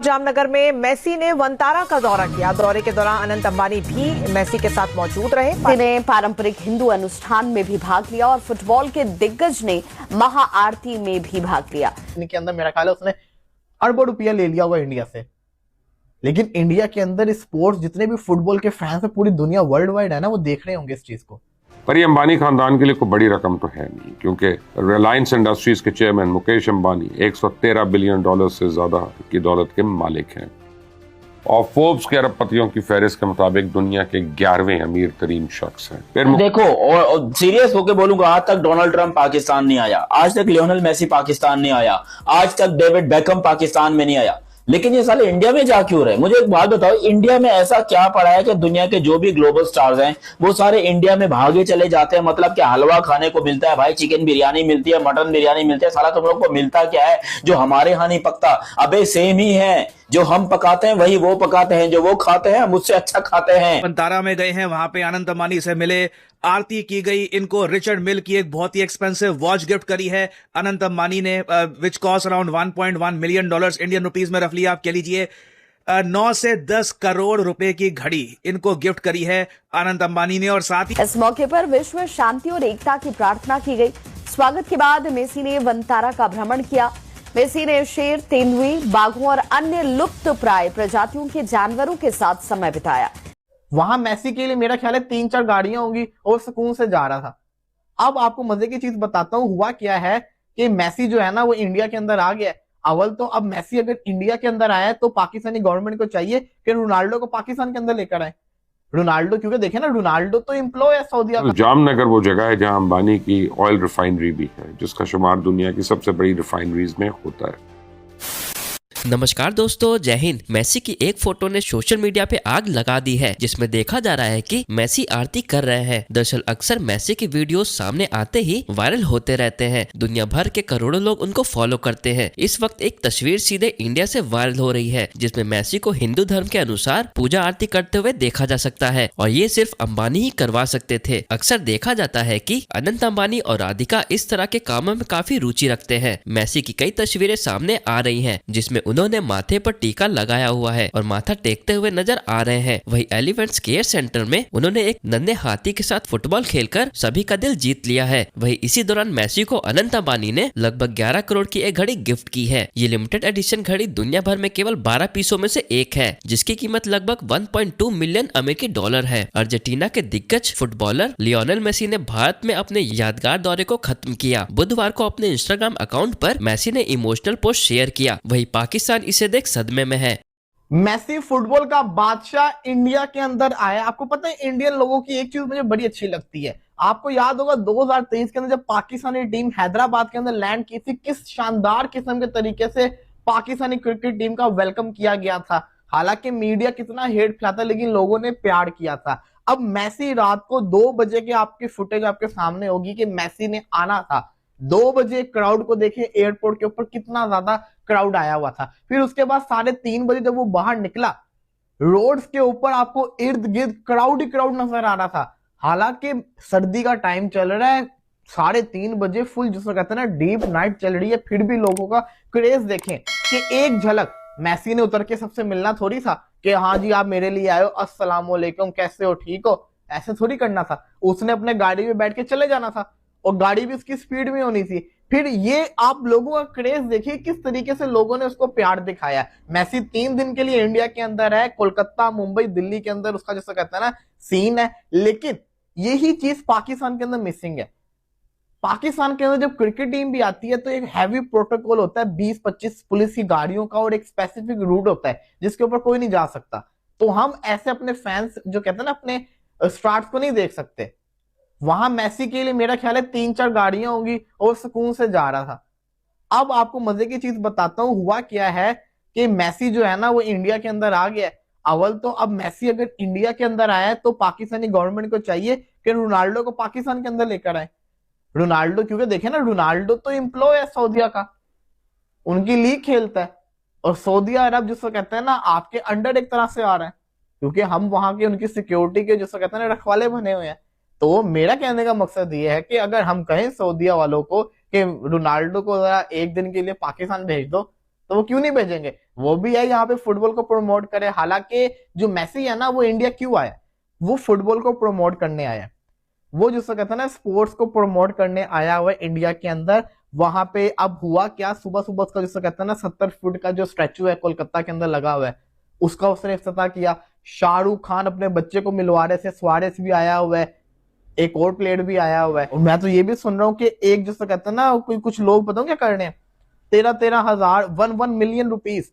जामनगर में मेसी ने वनतारा का दौरा किया। दौरे के दौरान अनंत अंबानी भी मेसी के साथ मौजूद रहे। ने पारंपरिक हिंदू अनुष्ठान में भी भाग लिया और फुटबॉल के दिग्गज ने महाआरती में भी भाग लिया। इनके अंदर मेरा ख्याल है उसने अरबों रुपया ले लिया हुआ इंडिया से, लेकिन इंडिया के अंदर स्पोर्ट्स जितने भी फुटबॉल के फैंस है, पूरी दुनिया वर्ल्ड वाइड है ना, वो देख रहे होंगे इस चीज को। पर ये अंबानी खानदान के लिए कोई बड़ी रकम तो है नहीं, क्योंकि रिलायंस इंडस्ट्रीज के chairman Mukesh Ambani 113 billion dollar से ज्यादा की दौलत के मालिक हैं और फोर्ब्स के अरबपतियों की फहरिस्त के मुताबिक दुनिया के 11वें अमीर तरीन शख्स हैं। फिर देखो, और सीरियस होके बोलूंगा, आज तक डोनाल्ड ट्रंप पाकिस्तान नहीं आया, आज तक लियोनेल मेसी पाकिस्तान नहीं आया, आज तक डेविड बेकहम पाकिस्तान में नहीं आया, लेकिन ये साले इंडिया में जा क्यों रहे? मुझे एक बात बताओ, इंडिया में ऐसा क्या पड़ा है कि दुनिया के जो भी ग्लोबल स्टार्स हैं वो सारे इंडिया में भागे चले जाते हैं? मतलब क्या हलवा खाने को मिलता है भाई, चिकन बिरयानी मिलती है, मटन बिरयानी मिलती है, साला तुम लोग को मिलता क्या है जो हमारे यहाँ नहीं पकता? अबे सेम ही है, जो हम पकाते हैं वही वो पकाते हैं, जो वो खाते हैं मुझसे अच्छा खाते हैं। वनतारा में गए हैं, वहां पे अनंत अंबानी से मिले, आरती की गई, इनको रिचर्ड मिल की एक बहुत ही एक्सपेंसिव वॉच गिफ्ट करी है अनंत अंबानी ने, which cost around 1.1 million dollars, Indian rupees में रफली आप कह लीजिए 9 से 10 करोड़ रुपए की घड़ी इनको गिफ्ट करी है अनंत अंबानी ने। और साथ ही इस मौके पर विश्व शांति और एकता की प्रार्थना की गई। स्वागत के बाद मेसी ने वनतारा का भ्रमण किया। मेसी ने शेर, तेंदुए, बाघों और अन्य लुप्त प्राय प्रजातियों के जानवरों के साथ समय बिताया। वहां मेसी के लिए मेरा ख्याल है 3-4 गाड़ियां होंगी और सुकून से जा रहा था। अब आपको मजे की चीज बताता हूँ, हुआ क्या है कि मेसी जो है ना वो इंडिया के अंदर आ गया। अव्वल तो अब मेसी अगर इंडिया के अंदर आया है तो पाकिस्तानी गवर्नमेंट को चाहिए कि रोनाल्डो को पाकिस्तान के अंदर लेकर आए। रोनाल्डो, क्योंकि देखे ना, रोनाल्डो तो एम्प्लॉय है सऊदीया का। जामनगर वो जगह है जहां अंबानी की ऑयल रिफाइनरी भी है, जिसका शुमार दुनिया की सबसे बड़ी रिफाइनरीज में होता है। नमस्कार दोस्तों, जय हिंद। मेसी की एक फोटो ने सोशल मीडिया पे आग लगा दी है, जिसमें देखा जा रहा है कि मेसी आरती कर रहे हैं। दरअसल अक्सर मेसी की वीडियो सामने आते ही वायरल होते रहते हैं। दुनिया भर के करोड़ों लोग उनको फॉलो करते हैं। इस वक्त एक तस्वीर सीधे इंडिया से वायरल हो रही है, जिसमें मेसी को हिंदू धर्म के अनुसार पूजा आरती करते हुए देखा जा सकता है और ये सिर्फ अंबानी ही करवा सकते थे। अक्सर देखा जाता है कि अनंत अंबानी और राधिका इस तरह के कामों में काफी रुचि रखते हैं। मेसी की कई तस्वीरें सामने आ रही है, जिसमें उन्होंने माथे पर टीका लगाया हुआ है और माथा टेकते हुए नजर आ रहे हैं। वही एलिफेंट्स केयर सेंटर में उन्होंने एक नन्हे हाथी के साथ फुटबॉल खेलकर सभी का दिल जीत लिया है। वही इसी दौरान मेसी को अनंत अंबानी ने लगभग 11 करोड़ की एक घड़ी गिफ्ट की है। ये लिमिटेड एडिशन घड़ी दुनिया भर में केवल 12 पीसों में से एक है, जिसकी कीमत लगभग 1.2 मिलियन अमेरिकी डॉलर है। अर्जेंटीना के दिग्गज फुटबॉलर लियोनेल मेसी ने भारत में अपने यादगार दौरे को खत्म किया। बुधवार को अपने इंस्टाग्राम अकाउंट पर मेसी ने इमोशनल पोस्ट शेयर किया। वही पाकिस्तान इसे देख सदमे में है। मेसी फुटबॉल का बादशाह इंडिया के अंदर आया। आपको पता है, इंडियन लोगों की एक चीज मुझे बड़ी अच्छी लगती है। आपको याद होगा 2023 के अंदर जब पाकिस्तानी टीम हैदराबाद के अंदर लैंड की थी, किस शानदार किस्म के तरीके से पाकिस्तानी क्रिकेट टीम का वेलकम किया गया था। हालांकि मीडिया कितना हेट फैलाता, लेकिन लोगों ने प्यार किया था। अब मेसी रात को 2 बजे के आपकी फुटेज आपके सामने होगी कि मेसी ने आना था। 2 बजे क्राउड को देखे, एयरपोर्ट के ऊपर कितना ज्यादा क्राउड आया हुआ था। फिर उसके बाद 3:30 बजे जब वो बाहर निकला, रोड्स के ऊपर आपको इर्द गिर्द क्राउड ही क्राउड नजर आ रहा था। हालांकि सर्दी का टाइम चल रहा है, 3:30 बजे फुल, जिसको कहते हैं ना डीप नाइट चल रही है, फिर भी लोगों का क्रेज देखें कि एक झलक मेसी ने उतर के सबसे मिलना थोड़ी था कि हाँ जी आप मेरे लिए आए हो, अस्सलाम वालेकुम, कैसे हो, ठीक हो, ऐसे थोड़ी करना था। उसने अपने गाड़ी में बैठ के चले जाना था और गाड़ी भी उसकी स्पीड में होनी थी। फिर ये आप लोगों का क्रेज देखिए किस तरीके से लोगों ने उसको प्यार दिखाया। मेसी 3 दिन के लिए इंडिया के अंदर है, कोलकाता, मुंबई, दिल्ली के अंदर उसका जैसा कहता है ना सीन है, लेकिन यही चीज पाकिस्तान के अंदर मिसिंग है। पाकिस्तान के अंदर जब क्रिकेट टीम भी आती है तो एक हैवी प्रोटोकॉल होता है, 20-25 पुलिस की गाड़ियों का, और एक स्पेसिफिक रूट होता है जिसके ऊपर कोई नहीं जा सकता। तो हम ऐसे अपने फैंस जो कहते हैं ना अपने स्टार्स को नहीं देख सकते। वहां मेसी के लिए मेरा ख्याल है 3-4 गाड़ियां होंगी और सुकून से जा रहा था। अब आपको मजे की चीज बताता हूँ, हुआ क्या है कि मेसी जो है ना वो इंडिया के अंदर आ गया। अव्वल तो अब मेसी अगर इंडिया के अंदर आया है तो पाकिस्तानी गवर्नमेंट को चाहिए कि रोनाल्डो को पाकिस्तान के अंदर लेकर आए। रोनाल्डो, क्योंकि देखे ना, रोनाल्डो तो एम्प्लॉय है सऊदीया का, उनकी लीग खेलता है और सऊदी अरब जिसको कहते हैं ना आपके अंडर एक तरह से आ रहा है, क्योंकि हम वहां की उनकी सिक्योरिटी के जिसको कहते हैं ना रखवाले बने हुए हैं। तो मेरा कहने का मकसद ये है कि अगर हम कहें सऊदीया वालों को कि रोनाल्डो को जरा एक दिन के लिए पाकिस्तान भेज दो, तो वो क्यों नहीं भेजेंगे? वो भी है यहाँ पे फुटबॉल को प्रमोट करे। हालांकि जो मेसी है ना, वो इंडिया क्यों आया? वो फुटबॉल को प्रमोट करने आया। वो जिसको कहते हैं ना, स्पोर्ट्स को प्रमोट करने आया हुआ है इंडिया के अंदर। वहां पे अब हुआ क्या, सुबह सुबह उसका जिसको कहते हैं ना 70 फुट का जो स्टैचू है कोलकाता के अंदर लगा हुआ है, उसका उसने इफ्तिताह किया। शाहरुख खान अपने बच्चे को मिलवा रहे थे, सुआरेस भी आया हुआ है, एक और प्लेयर भी आया हुआ है। और मैं तो ये भी सुन रहा हूँ कि एक जिसको कहते हैं ना, कोई कुछ लोग बताओ क्या कर रहे हैं, 13,000 1 मिलियन रुपीज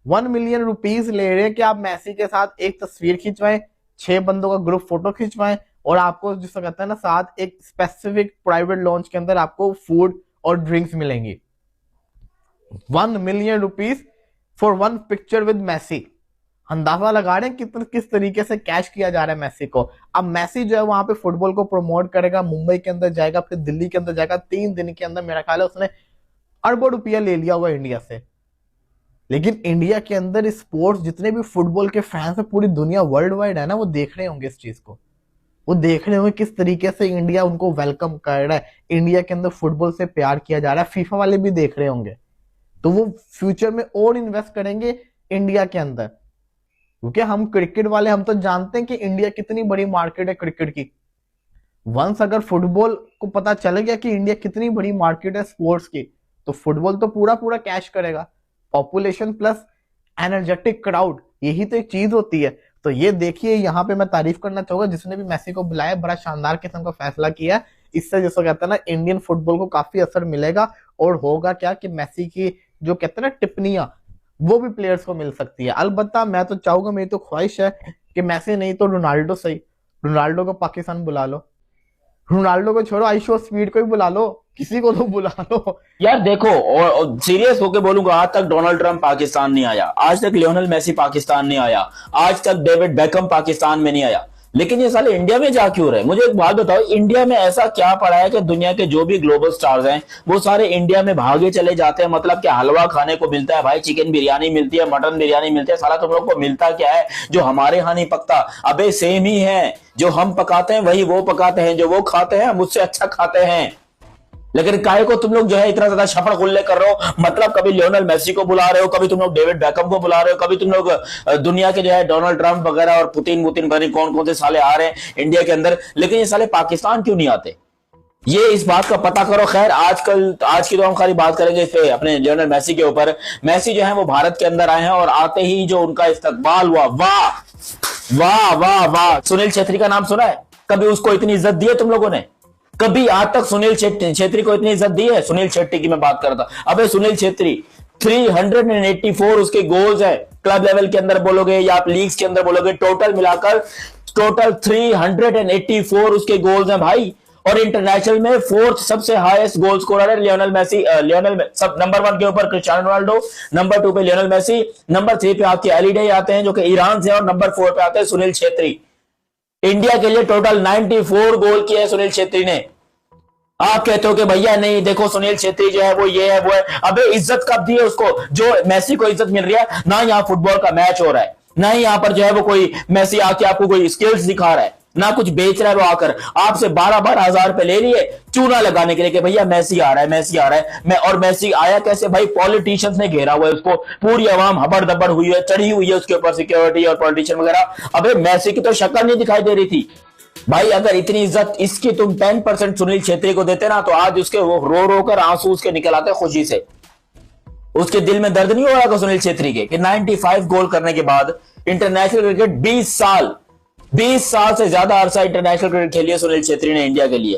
1 मिलियन रुपीज ले रहे हैं कि आप मैसी के साथ एक तस्वीर खिंचवाएं, 6 बंदों का ग्रुप फोटो खिंचवाएं, और आपको जिसको कहते हैं ना साथ एक स्पेसिफिक प्राइवेट लॉन्च के अंदर आपको फूड और ड्रिंक्स मिलेंगी। 1 million rupees for 1 picture with Messi. अंदाजा लगा रहे हैं किस तरीके से कैश किया जा रहा है मैसी को। अब मैसी जो है वहां पे फुटबॉल को प्रमोट करेगा, मुंबई के अंदर जाएगा, फिर दिल्ली के अंदर जाएगा। 3 दिन के अंदर मेरा ख्याल है उसने अरबों रुपया ले लिया हुआ इंडिया से। लेकिन इंडिया के अंदर स्पोर्ट्स, जितने भी फुटबॉल के फैंस है, पूरी दुनिया वर्ल्ड वाइड है ना, वो देख रहे होंगे इस चीज को। वो देख रहे होंगे किस तरीके से इंडिया उनको वेलकम कर रहा है, इंडिया के अंदर फुटबॉल से प्यार किया जा रहा है। फीफा वाले भी देख रहे होंगे, तो वो फ्यूचर में और इन्वेस्ट करेंगे इंडिया के अंदर। क्योंकि हम क्रिकेट वाले, हम तो जानते हैं कि इंडिया कितनी बड़ी मार्केट है क्रिकेट की। वंस अगर फुटबॉल को पता चल गया कि इंडिया कितनी बड़ी मार्केट है स्पोर्ट्स की, तो फुटबॉल तो पूरा पूरा कैश करेगा। पॉपुलेशन प्लस एनर्जेटिक क्राउड, यही तो एक चीज होती है। तो ये देखिए, यहाँ पे मैं तारीफ करना चाहूंगा जिसने भी मैसी को बुलाया, बड़ा शानदार किस्म का फैसला किया। इससे जिसको कहते हैं ना, इंडियन फुटबॉल को काफी असर मिलेगा। और होगा क्या कि मैसी की जो कहते हैं ना टिप्पणियां, वो भी प्लेयर्स को मिल सकती है। अलबत्ता मैं तो चाहूंगा, मेरी तो ख्वाहिश है कि मैसी नहीं तो रोनाल्डो सही, रोनाल्डो को पाकिस्तान बुला लो। रोनाल्डो को छोड़ो, आइशो स्पीड को भी बुला लो, किसी को तो बुला लो। यार देखो, और सीरियस होके बोलूंगा, आज तक डोनाल्ड ट्रंप पाकिस्तान नहीं आया, आज तक लियोनेल मेसी पाकिस्तान नहीं आया, आज तक डेविड बेकम पाकिस्तान में नहीं आया। लेकिन ये साले इंडिया में जा क्यों रहे? मुझे एक बात बताओ, इंडिया में ऐसा क्या पड़ा है कि दुनिया के जो भी ग्लोबल स्टार्स हैं वो सारे इंडिया में भागे चले जाते हैं? मतलब क्या हलवा खाने को मिलता है भाई, चिकन बिरयानी मिलती है, मटन बिरयानी मिलती है, साला तुम लोग को मिलता क्या है जो हमारे यहाँ नहीं पकता? अबे सेम ही है, जो हम पकाते हैं वही वो पकाते हैं, जो वो खाते हैं हम उससे अच्छा खाते हैं। लेकिन काहे को तुम लोग जो है इतना ज्यादा छपड़ गुल्ले कर रहे हो? मतलब कभी लियोनेल मेसी को बुला रहे हो, कभी तुम लोग डेविड बेकम को बुला रहे हो, कभी तुम लोग दुनिया के जो है डोनाल्ड ट्रंप वगैरह और पुतिन कौन कौन से साले आ रहे हैं इंडिया के अंदर, लेकिन ये साले पाकिस्तान क्यों नहीं आते? ये इस बात का पता करो। खैर आज की तो हम खाली बात करेंगे इस पे अपने लियोनेल मेसी के ऊपर। मेसी जो है वो भारत के अंदर आए हैं और आते ही जो उनका इस्तकबाल हुआ, वाह वाह वाह वाह। सुनील छेत्री का नाम सुना है? कभी उसको इतनी इज्जत दी है तुम लोगों ने? कभी आज तक सुनील छेत्री को इतनी इज्जत दी है? सुनील शेट्टी की मैं बात कर रहा था। अबे सुनील छेत्री 384 उसके गोल्स है, क्लब लेवल के अंदर बोलोगे या आप लीग्स के अंदर बोलोगे, टोटल मिलाकर टोटल 384 उसके गोल्स हैं भाई। और इंटरनेशनल में 4th सबसे हाईएस्ट गोल स्कोरर है लियोनेल मेसी। सब नंबर 1 के ऊपर क्रिस्टियानो रोनाल्डो, नंबर 2 पे लियोनेल मेसी, नंबर 3 पे आपके अली डे आते हैं जो कि ईरान से, और नंबर 4 पे आते हैं सुनील छेत्री। इंडिया के लिए टोटल 94 गोल किए हैं सुनील छेत्री ने। आप कहते हो कि भैया नहीं देखो सुनील छेत्री जो है वो ये है वो है। अबे इज्जत कब दी है उसको? जो मेसी को इज्जत मिल रही है ना, यहाँ फुटबॉल का मैच हो रहा है, ना ही यहाँ पर जो है वो कोई मेसी आके आपको कोई स्किल्स दिखा रहा है, ना कुछ बेच रहा है वो आकर आपसे 12-12 हजार रुपए ले लिए चूना लगाने के लिए कि भैया मेसी आ रहा है, मेसी आ रहा है। और मेसी आया कैसे भाई? पॉलिटिशियंस ने घेरा हुआ है उसको, पूरी आवाम हबड़ दबड़ हुई है, चढ़ी हुई है उसके ऊपर, सिक्योरिटी और पॉलिटिशियन वगैरह। अबे मेसी की तो शक्ल नहीं दिखाई दे रही थी भाई। अगर इतनी इज्जत इसकी तुम 10% सुनील छेत्री को देते ना, तो आज उसके वो रो कर आंसू उसके निकल आते खुशी से। उसके दिल में दर्द नहीं हो रहा सुनील छेत्री के कि 95 गोल करने के बाद इंटरनेशनल क्रिकेट 20 साल से ज्यादा अरसा इंटरनेशनल क्रिकेट खेली है सुनील छेत्री ने इंडिया के लिए।